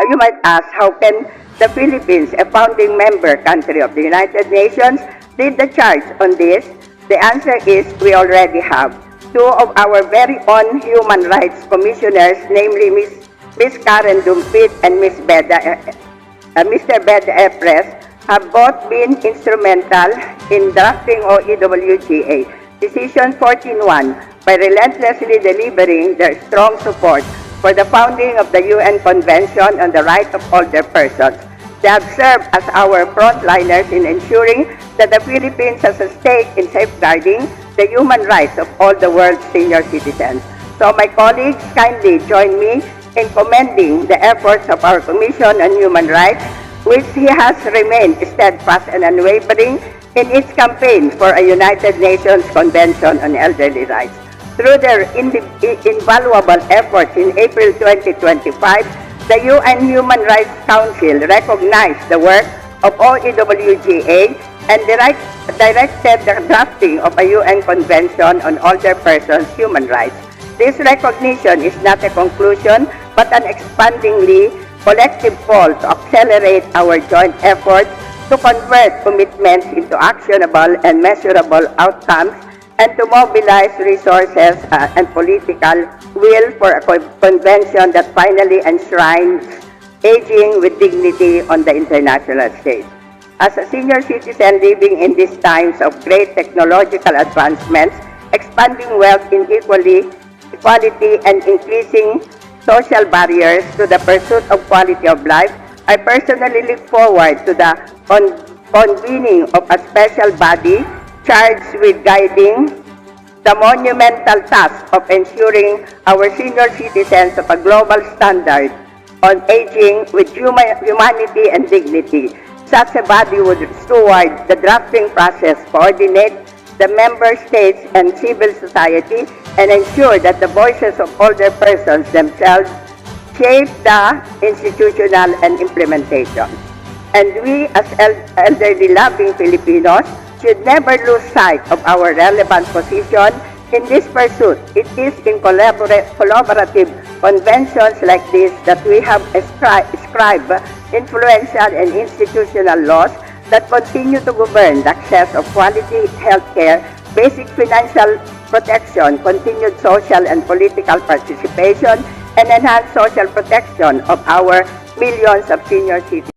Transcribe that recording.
you might ask, how can the Philippines, a founding member country of the United Nations, lead the charge on this? The answer is we already have. Two of our very own human rights commissioners, namely Ms. Karen Dumpit and Mr. Beda Epres, have both been instrumental in drafting OEWGA Decision 14-1 by relentlessly delivering their strong support for the founding of the UN Convention on the Right of Older Persons. They have served as our frontliners in ensuring that the Philippines has a stake in safeguarding the human rights of all the world's senior citizens. So my colleagues, kindly join me in commending the efforts of our Commission on Human Rights, which he has remained steadfast and unwavering in its campaign for a United Nations Convention on Elderly Rights. Through their invaluable efforts in April 2025, the UN Human Rights Council recognized the work of OEWGA and directed the drafting of a UN Convention on Older Persons' Human Rights. This recognition is not a conclusion, but an expandingly collective call to accelerate our joint efforts to convert commitments into actionable and measurable outcomes and to mobilize resources and political will for a convention that finally enshrines aging with dignity on the international stage. As a senior citizen living in these times of great technological advancements, expanding wealth inequality, and increasing social barriers to the pursuit of quality of life, I personally look forward to the convening of a special body charged with guiding the monumental task of ensuring our senior citizens of a global standard on aging with humanity and dignity. Such a body would steward the drafting process, coordinate the member states and civil society, and ensure that the voices of older persons themselves shape the institutional and implementation. And we, as elderly-loving Filipinos, should never lose sight of our relevant position in this pursuit. It is in collaborative conventions like this that we have ascribed influential and institutional laws that continue to govern the access of quality healthcare, basic financial protection, continued social and political participation, and enhanced social protection of our millions of senior citizens.